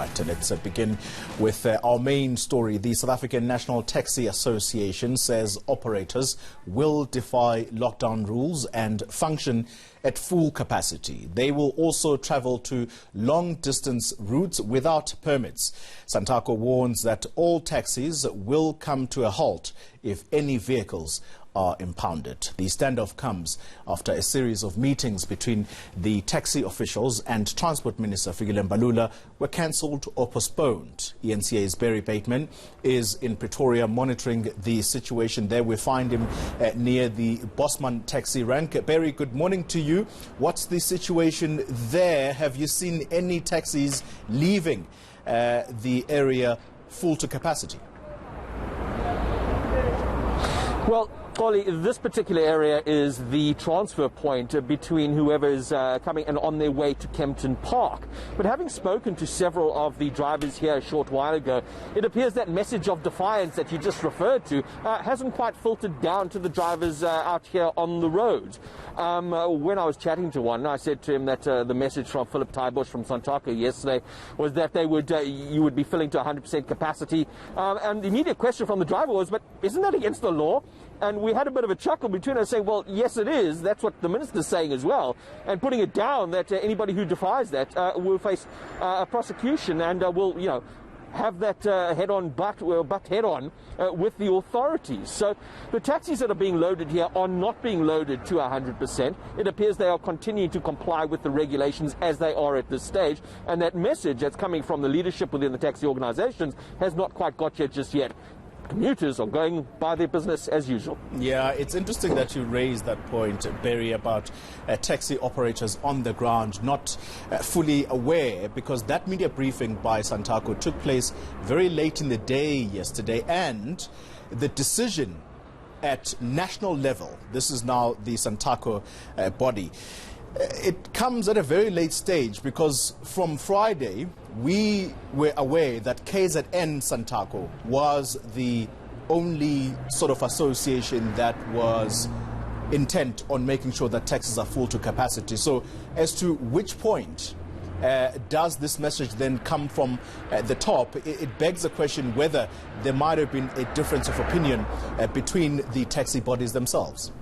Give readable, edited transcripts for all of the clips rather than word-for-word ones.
right, and let's begin with our main story. The South African National Taxi Association says operators will defy lockdown rules and function at full capacity. They will also travel to long-distance routes without permits. Santaco warns that all taxis will come to a halt if any vehicles are impounded. The standoff comes after a series of meetings between the taxi officials and Transport Minister Fikile Mbalula were cancelled or postponed. eNCA's Bateman is in Pretoria monitoring the situation there. We find him near the Bateman taxi rank. Barry, good morning to you. What's the situation there? Have you seen any taxis leaving the area full to capacity? Well, Ollie, this particular area is the transfer point between whoever is coming and on their way to Kempton Park. But having spoken to several of the drivers here a short while ago, it appears that message of defiance that you just referred to hasn't quite filtered down to the drivers out here on the road. When I was chatting to one, I said to him that the message from Philip Tybush from Santaco yesterday was that they would you would be filling to 100% capacity. And the immediate question from the driver was, but isn't that against the law? And we had a bit of a chuckle between us saying, well, yes, it is. That's what the minister's saying as well. And putting it down that anybody who defies that will face a prosecution and will, have that butt head-on with the authorities. So the taxis that are being loaded here are not being loaded to 100%. It appears they are continuing to comply with the regulations as they are at this stage. And that message that's coming from the leadership within the taxi organizations has not quite got here just yet. Commuters are going by their business as usual. Yeah, it's interesting that you raised that point, Barry, about taxi operators on the ground not fully aware, because that media briefing by Santaco took place very late in the day yesterday, and the decision at national level, this is now the Santaco body, it comes at a very late stage, because from Friday we were aware that KZN Santaco was the only sort of association that was intent on making sure that taxis are full to capacity. So as to which point does this message then come from the top, it begs the question whether there might have been a difference of opinion between the taxi bodies themselves.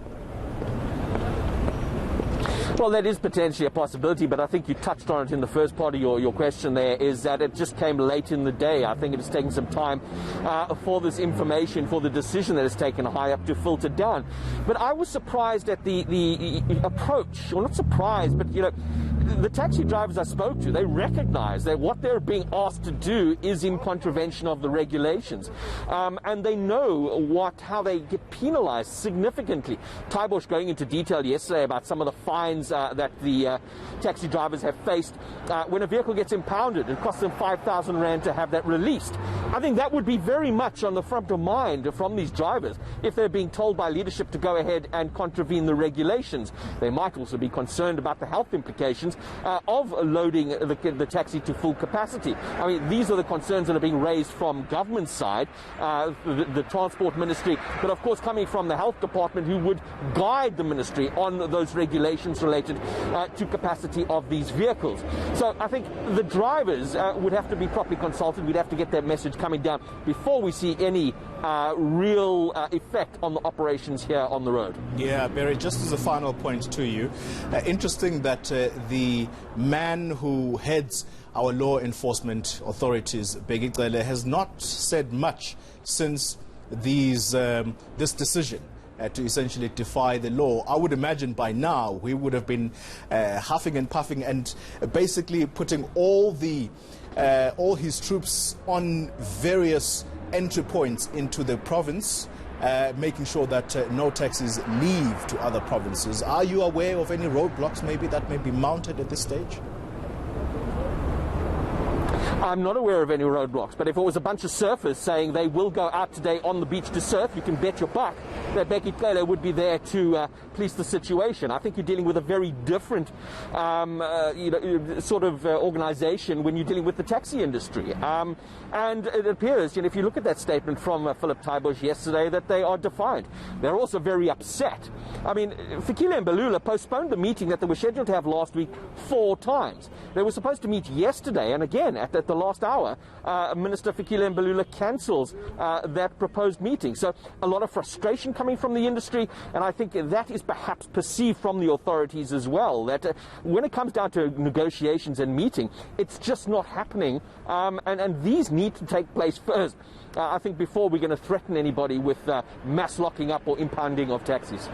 Well, that is potentially a possibility, but I think you touched on it in the first part of your question there, is that it just came late in the day. I think it has taken some time for this information, for the decision that has taken high up to filter down. But I was surprised at the approach, or not surprised, but, the taxi drivers I spoke to, they recognize that what they're being asked to do is in contravention of the regulations. And they know how they get penalized significantly. Tybush going into detail yesterday about some of the fines that the taxi drivers have faced when a vehicle gets impounded. It costs them 5,000 Rand to have that released. I think that would be very much on the front of mind from these drivers if they're being told by leadership to go ahead and contravene the regulations. They might also be concerned about the health implications of loading the taxi to full capacity. I mean, these are the concerns that are being raised from government side, the Transport Ministry, but of course coming from the Health Department, who would guide the ministry on those regulations related to capacity of these vehicles. So I think the drivers would have to be properly consulted. We'd have to get that message coming down before we see any real effect on the operations here on the road. Yeah, Barry, just as a final point to you, interesting that the man who heads our law enforcement authorities, Begicele, has not said much since this decision to essentially defy the law. I would imagine by now we would have been huffing and puffing and basically putting all his troops on various entry points into the province, making sure that no taxis leave to other provinces. Are you aware of any roadblocks maybe that may be mounted at this stage? I'm not aware of any roadblocks, but if it was a bunch of surfers saying they will go out today on the beach to surf, you can bet your buck that Begicele would be there to police the situation. I think you're dealing with a very different sort of organization when you're dealing with the taxi industry. And it appears, if you look at that statement from Philip Tybush yesterday, that they are defiant. They're also very upset. I mean, Fikile Mbalula postponed the meeting that they were scheduled to have last week 4 times. They were supposed to meet yesterday and again at the the last hour, Minister Fikile Mbalula cancels that proposed meeting. So a lot of frustration coming from the industry, and I think that is perhaps perceived from the authorities as well, that when it comes down to negotiations and meeting, it's just not happening, and these need to take place first, I think, before we're going to threaten anybody with mass locking up or impounding of taxis.